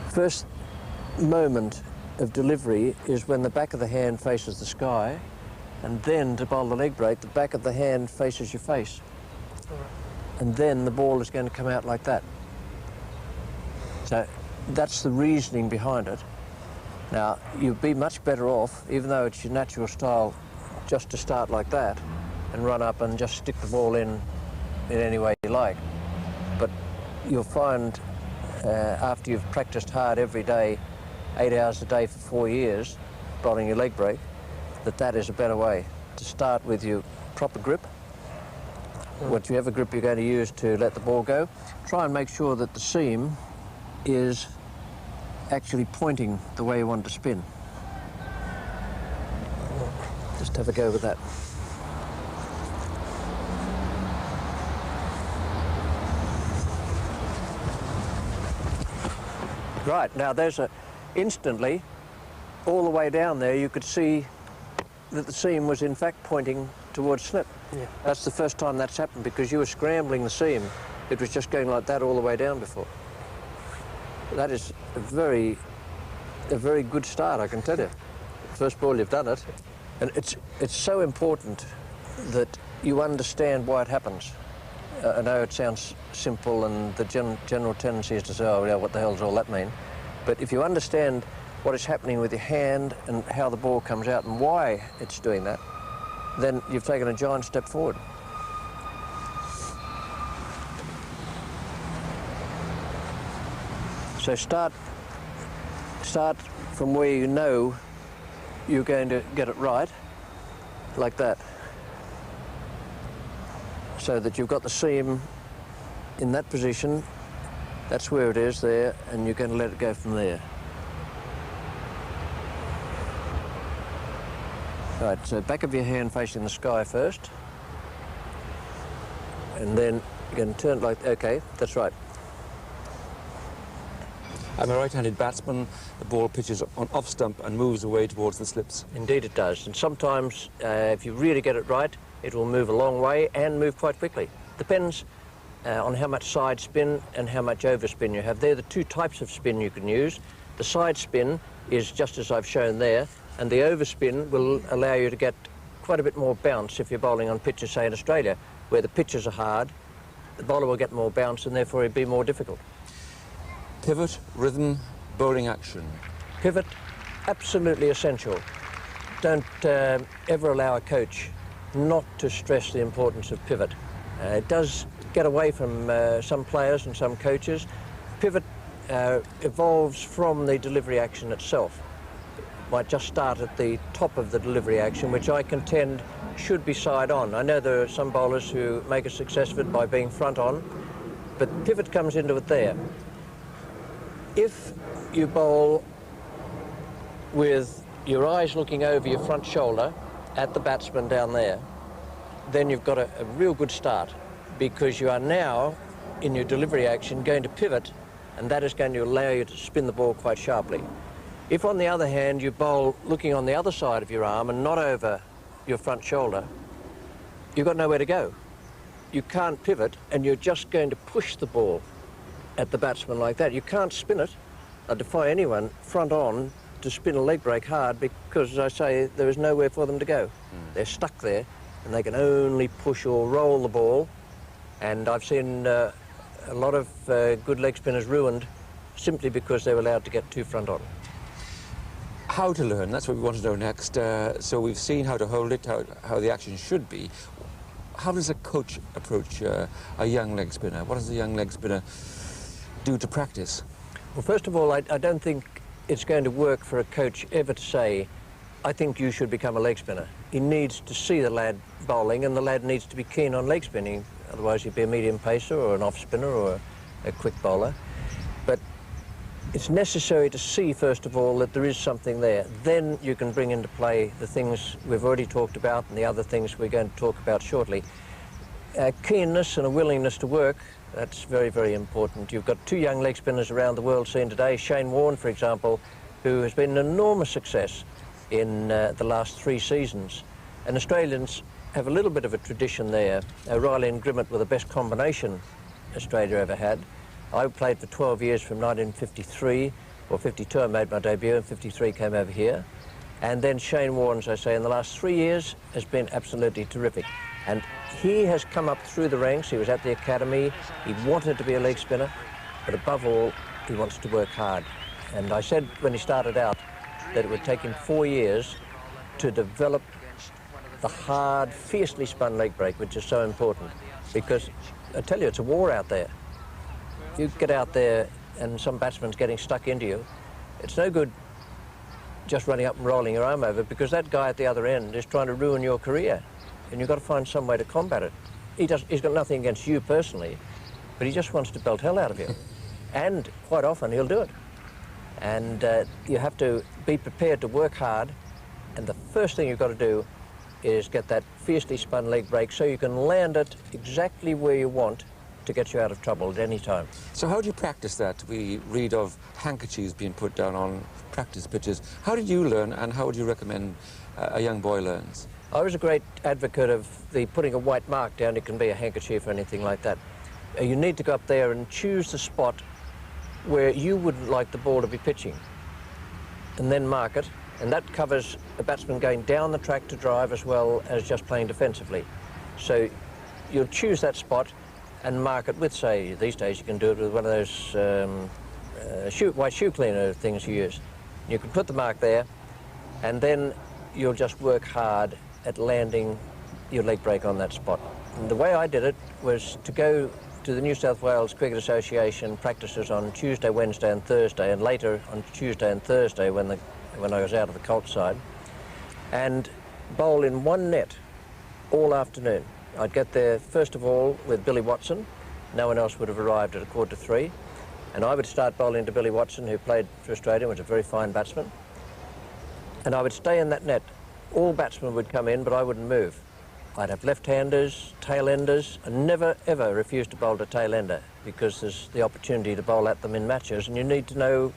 First moment of delivery is when the back of the hand faces the sky, and then to bowl the leg break, the back of the hand faces your face. And then the ball is going to come out like that. So that's the reasoning behind it. Now, you'd be much better off, even though it's your natural style, just to start like that and run up and just stick the ball in any way you like. But you'll find after you've practiced hard every day, 8 hours a day for 4 years, bowling your leg break, that is a better way. To start with your proper grip, whichever grip you're going to use to let the ball go, try and make sure that the seam is actually pointing the way you want to spin. Just have a go with that. Right, now there's instantly, all the way down there, you could see that the seam was in fact pointing towards slip. Yeah. That's the first time that's happened, because you were scrambling the seam. It was just going like that all the way down before. That is a very good start, I can tell you. First ball you've done it. And it's so important that you understand why it happens. I know it sounds simple, and the general tendency is to say, oh, yeah, what the hell does all that mean? But if you understand what is happening with your hand and how the ball comes out and why it's doing that, then you've taken a giant step forward. So start from where you know you're going to get it right, like that. So that you've got the seam in that position, that's where it is there, and you're going to let it go from there. Right, so back of your hand facing the sky first, and then you're going to turn it like, okay, that's right. I'm a right-handed batsman. The ball pitches on off stump and moves away towards the slips. Indeed it does, and sometimes if you really get it right, it will move a long way and move quite quickly. Depends on how much side spin and how much overspin you have. They're the two types of spin you can use. The side spin is just as I've shown there, and the overspin will allow you to get quite a bit more bounce if you're bowling on pitches, say in Australia, where the pitches are hard. The bowler will get more bounce and therefore it'll be more difficult. Pivot, rhythm, bowling action. Pivot, absolutely essential. Don't ever allow a coach not to stress the importance of pivot. It does get away from some players and some coaches. Pivot evolves from the delivery action itself. Might just start at the top of the delivery action, which I contend should be side on. I know there are some bowlers who make a success of it by being front on, but pivot comes into it there. If you bowl with your eyes looking over your front shoulder at the batsman down there, then you've got a real good start, because you are now, in your delivery action, going to pivot, and that is going to allow you to spin the ball quite sharply. If, on the other hand, you bowl looking on the other side of your arm and not over your front shoulder, you've got nowhere to go. You can't pivot, and you're just going to push the ball at the batsman like that. You can't spin it. I defy anyone front on to spin a leg break hard, because, as I say, there is nowhere for them to go. They're stuck there, and they can only push or roll the ball. And I've seen a lot of good leg spinners ruined simply because they were allowed to get too front on. How to learn, that's what we want to know next. So we've seen how to hold it, how the action should be. How does a coach approach a young leg spinner? What does a young leg spinner do to practice? Well, first of all, I don't think it's going to work for a coach ever to say, I think you should become a leg spinner. He needs to see the lad bowling, and the lad needs to be keen on leg spinning. Otherwise he'd be a medium pacer or an off spinner or a quick bowler. But it's necessary to see, first of all, that there is something there. Then you can bring into play the things we've already talked about and the other things we're going to talk about shortly. Keenness and a willingness to work, that's very, very important. You've got two young leg spinners around the world scene today. Shane Warne, for example, who has been an enormous success in the last 3 seasons. And Australians have a little bit of a tradition there. O'Reilly and Grimmett were the best combination Australia ever had. I played for 12 years from 1953 Well, 52 I made my debut, and 53 came over here. And then Shane Warne, as I say, in the last 3 years has been absolutely terrific. And he has come up through the ranks. He was at the academy. He wanted to be a leg spinner, but above all, he wants to work hard. And I said when he started out that it would take him 4 years to develop the hard, fiercely spun leg break, which is so important. Because I tell you, it's a war out there. If you get out there and some batsman's getting stuck into you, it's no good just running up and rolling your arm over, because that guy at the other end is trying to ruin your career, and you've got to find some way to combat it. He's got nothing against you personally, but he just wants to belt hell out of you. And quite often he'll do it. And you have to be prepared to work hard, and the first thing you've got to do is get that fiercely spun leg break so you can land it exactly where you want to get you out of trouble at any time. So how do you practice that? We read of handkerchiefs being put down on practice pitches. How did you learn, and how would you recommend a young boy learns? I was a great advocate of the putting a white mark down. It can be a handkerchief or anything like that. You need to go up there and choose the spot where you would like the ball to be pitching, and then mark it, and that covers a batsman going down the track to drive as well as just playing defensively. So you'll choose that spot and mark it with, say, these days you can do it with one of those white shoe cleaner things you use. You can put the mark there, and then you'll just work hard at landing your leg break on that spot. And the way I did it was to go to the New South Wales Cricket Association practices on Tuesday, Wednesday and Thursday, and later on Tuesday and Thursday when I was out of the Colt side, and bowl in one net all afternoon. I'd get there first of all with Billy Watson. No one else would have arrived at 2:45, and I would start bowling to Billy Watson, who played for Australia, was a very fine batsman, and I would stay in that net. All batsmen would come in, but I wouldn't move. I'd have left-handers, tail-enders, and never ever refuse to bowl to tail-ender, because there's the opportunity to bowl at them in matches, and you need to know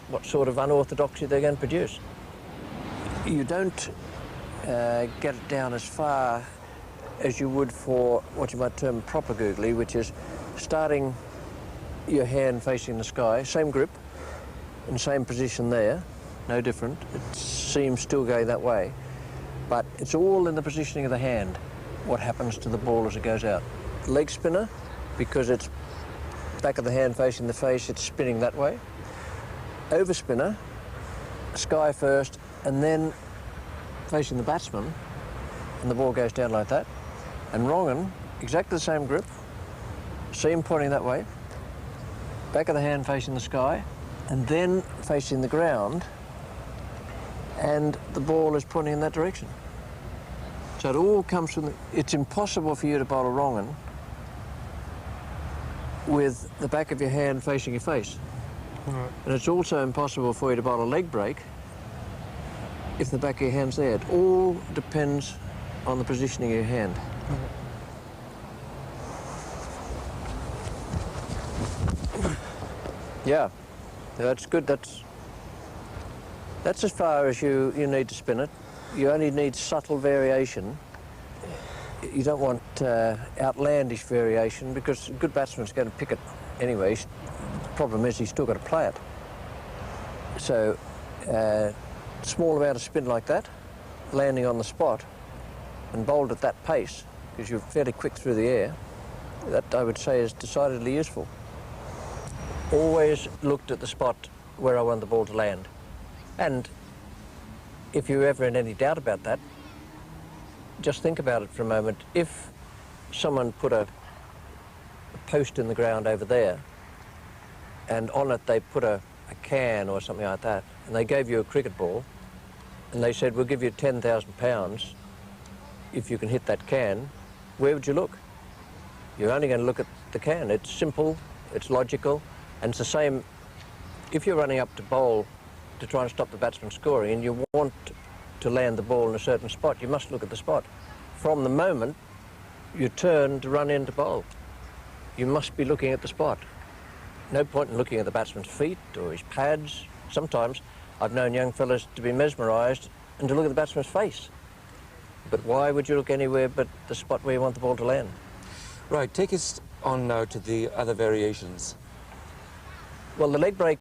what sort of unorthodoxy they're going to produce. You don't get it down as far as you would for what you might term proper googly, which is starting your hand facing the sky, same grip, and same position there, no different. It seems still going that way, but it's all in the positioning of the hand, what happens to the ball as it goes out. Leg spinner, because it's back of the hand facing the face, it's spinning that way. Over spinner, sky first, and then facing the batsman, and the ball goes down like that. And wrong 'un, exactly the same grip, see him pointing that way, back of the hand facing the sky, and then facing the ground, and the ball is pointing in that direction. So it all comes from it's impossible for you to bowl a wrong 'un with the back of your hand facing your face. Right. And it's also impossible for you to bowl a leg break if the back of your hand's there. It all depends on the positioning of your hand. Yeah, that's good. That's as far as you need to spin it. You only need subtle variation. You don't want outlandish variation, because a good batsman's going to pick it anyway. The problem is he's still got to play it. So, small amount of spin like that, landing on the spot, and bowled at that pace, because you're fairly quick through the air, that I would say is decidedly useful. Always looked at the spot where I want the ball to land. And if you're ever in any doubt about that, just think about it for a moment. If someone put a post in the ground over there, and on it they put a can or something like that, and they gave you a cricket ball, and they said, we'll give you £10,000 if you can hit that can, where would you look? You're only going to look at the can. It's simple, it's logical, and it's the same if you're running up to bowl to try and stop the batsman scoring, and you want to land the ball in a certain spot, you must look at the spot. From the moment you turn to run in to bowl, you must be looking at the spot. No point in looking at the batsman's feet or his pads. Sometimes I've known young fellas to be mesmerised and to look at the batsman's face. But why would you look anywhere but the spot where you want the ball to land? Right, take us on now to the other variations. Well, the leg break